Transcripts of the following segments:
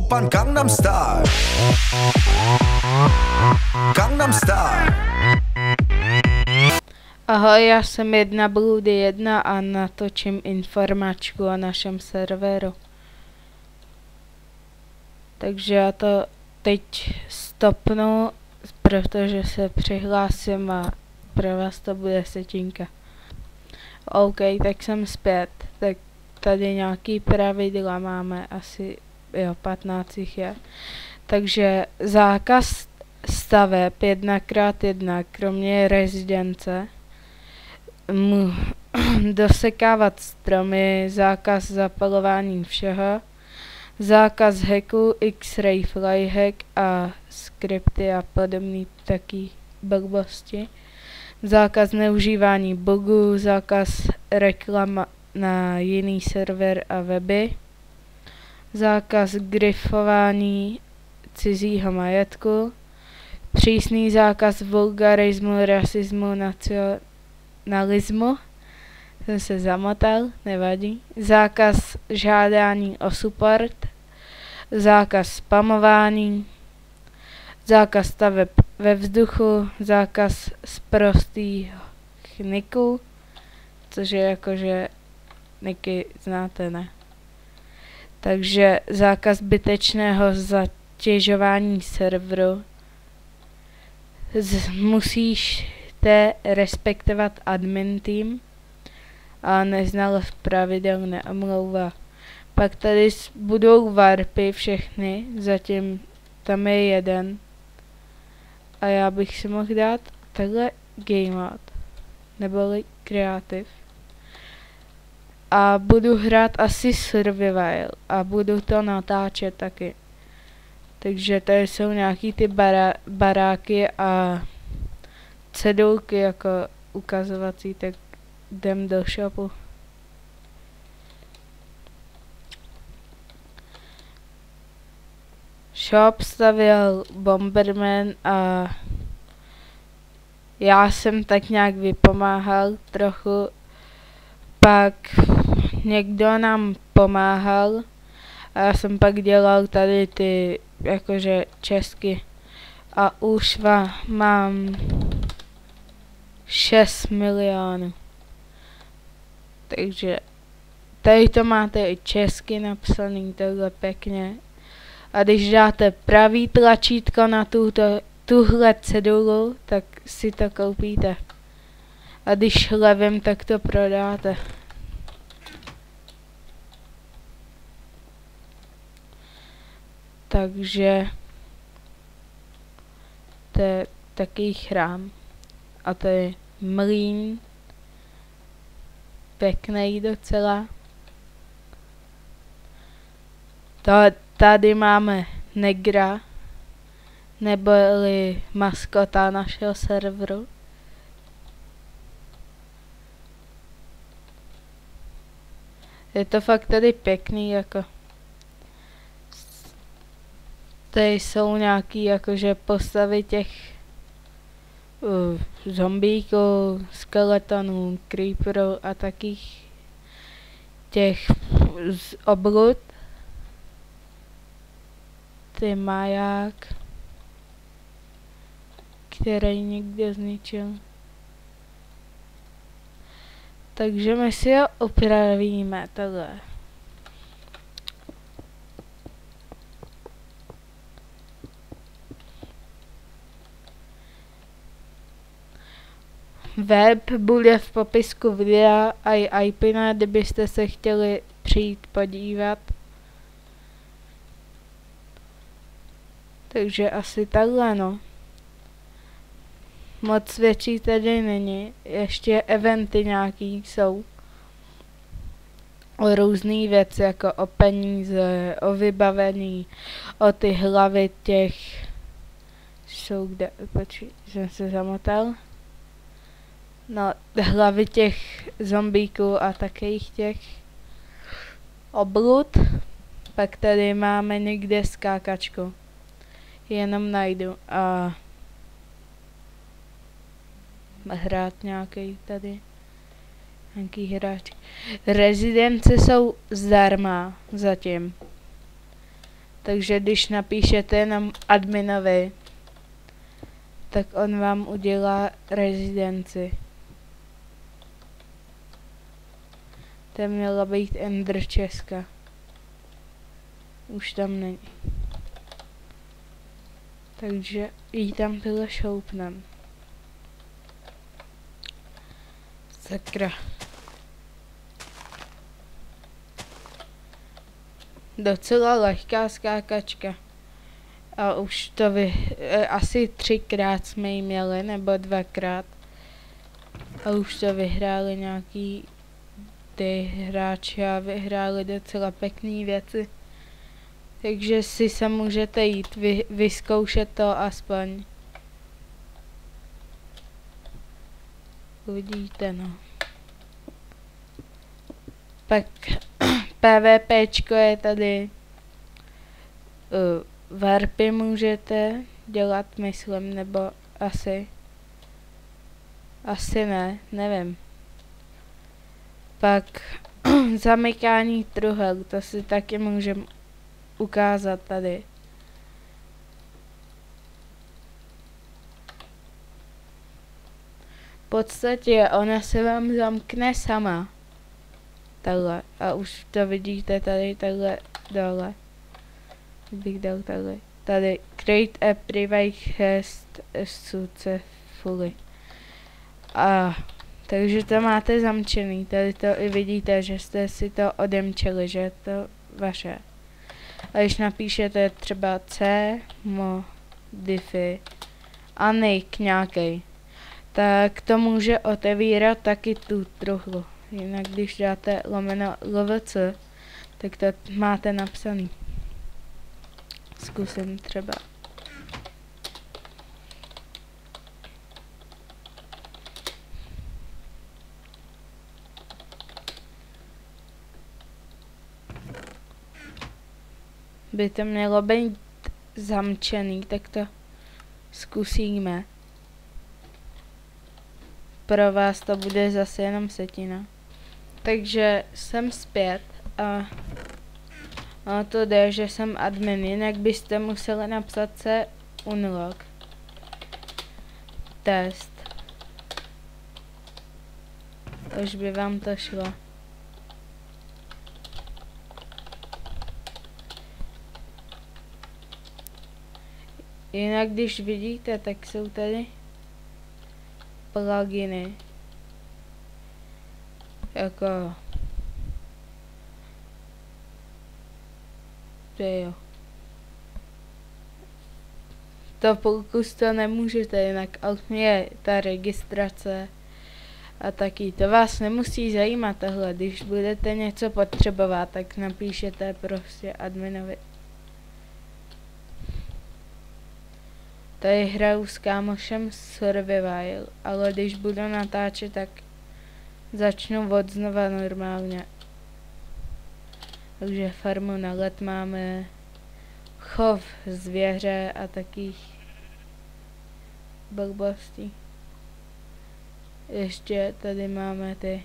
Oppan Gangnam Style. Gangnam Style. Ahoj, já jsem 1Bloody1 a natočím informačku o našem serveru. Takže já to teď stopnu, protože se přihlásím a pro vás to bude setinka. OK, tak jsem zpět. Tak tady nějaký pravidla máme, asi jo, 15 je. Takže zákaz staveb 1x1, kromě rezidence, dosekávat stromy, zákaz zapalování všeho, zákaz hacku, X-ray flyhack a skripty a podobné taky blbosti, zákaz neužívání bugů, zákaz reklam na jiný server a weby, zákaz grifování cizího majetku, přísný zákaz vulgarismu, rasismu, nacionalismu, jsem se zamotal, nevadí, zákaz žádání o support, zákaz spamování, zákaz staveb ve vzduchu, zákaz sprostých nicků, což je jakože nicky znáte, ne? Takže zákaz zbytečného zatěžování serveru. Musíte respektovat admin tým a neznalost pravidel neomlouvá. Pak tady budou warpy všechny, zatím tam je jeden. A já bych si mohl dát takhle game mode, neboli kreativ. A budu hrát asi survival a budu to natáčet taky. Takže tady jsou nějaký ty baráky a cedulky jako ukazovací, tak jdem do shopu. Shop stavěl Bomberman a já jsem tak nějak vypomáhal trochu. Pak někdo nám pomáhal a já jsem pak dělal tady ty jakože česky a už mám 6 milionů. Takže tady to máte i česky napsaný takhle pěkně. A když dáte pravý tlačítko na tuhle cedulu, tak si to koupíte. A když levým, tak to prodáte. Takže to je takový chrám. A to je mlýn. Pěkný docela. Tady máme negra, neboli maskota našeho serveru. Je to fakt tady pěkný, jako. Tady jsou nějaký jakože postavy těch zombíků, skeletonů, creeperů a takých těch oblud. Ty maják, který někdo zničil. Takže my si ho upravíme takhle. Web bude v popisku videa a i IP, kdybyste se chtěli přijít podívat. Takže asi takhle, no. Moc větší tady není. Ještě eventy nějaký jsou. O různý věci, jako o peníze, o vybavení, o ty hlavy těch... Jsou kde... Počkej, jsem se zamotal. No, hlavy těch zombíků a takových těch oblud. Pak tady máme někde skákačku. Jenom najdu a hrát nějaký tady. Nějaký hráč. Rezidence jsou zdarma zatím. Takže když napíšete jenom adminovi, tak on vám udělá rezidenci. To měla být Ender Česka. Už tam není. Takže jí tam tohle šoupnem. Sakra. Docela lehká skákačka. A už to asi 3krát jsme ji měli, nebo 2krát. A už to vyhráli nějaký ty hráči a vyhráli docela pěkný věci. Takže si se můžete jít vyzkoušet to aspoň. Uvidíte, no. Pak PvPčko je tady. Warpy můžete dělat, myslím, nebo asi. Asi ne, nevím. Pak zamykání truhel, to si taky můžeme ukázat tady. V podstatě ona se vám zamkne sama. Takhle. A už to vidíte tady takhle dole. Bych dal takhle. Tady create a private cast successfully. A takže to máte zamčený. Tady to i vidíte, že jste si to odemčeli, že je to vaše. A když napíšete třeba C, modify a nick nějaký, tak to může otevírat taky tu truhlu. Jinak když dáte lomeno LVC, tak to máte napsaný. Zkusím třeba. By to mělo být zamčený, tak to zkusíme. Pro vás to bude zase jenom setina. Takže jsem zpět a to jde, že jsem admin, jinak byste museli napsat se unlock. Test. Už by vám to šlo. Jinak když vidíte, tak jsou tady pluginy. Jako jo. To pokud to nemůžete, jinak je ta registrace a taky. To vás nemusí zajímat tohle, když budete něco potřebovat, tak napíšete prostě adminovi. Tady hraju s kámošem Survival, ale když budu natáčet, tak začnu od znova normálně. Takže farmu na led máme, chov zvěře a takých blbostí. Ještě tady máme ty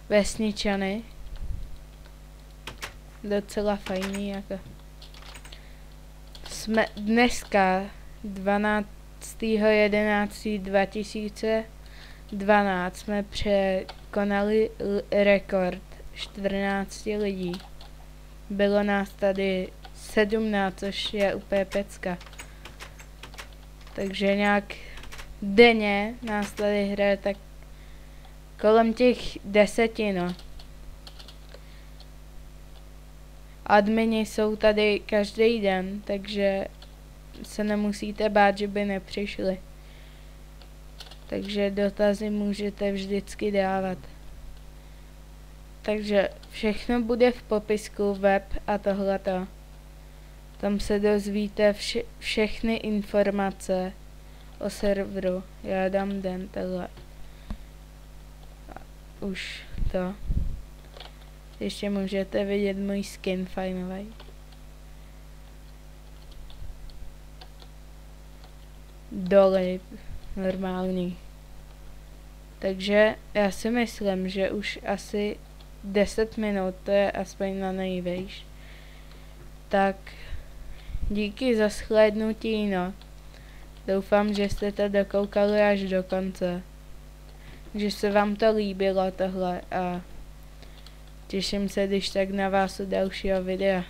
vesničany. Docela fajný jako. Jsme dneska 12.11.2012 jsme překonali rekord 14 lidí. Bylo nás tady 17, což je úplně pecka. Takže nějak denně nás tady hraje tak kolem těch 10, no. Admini jsou tady každý den, takže se nemusíte bát, že by nepřišli. Takže dotazy můžete vždycky dávat. Takže všechno bude v popisku, web a tohleto. Tam se dozvíte všechny informace o serveru. Já dám den tohle. Už to. Ještě můžete vidět můj skin fajnový. Dole normální. Takže já si myslím, že už asi 10 minut, to je aspoň na nejvejš. Tak díky za shlédnutí, no. Doufám, že jste to dokoukali až do konce. Že se vám to líbilo tohle a těším se když tak na vás u dalšího videa.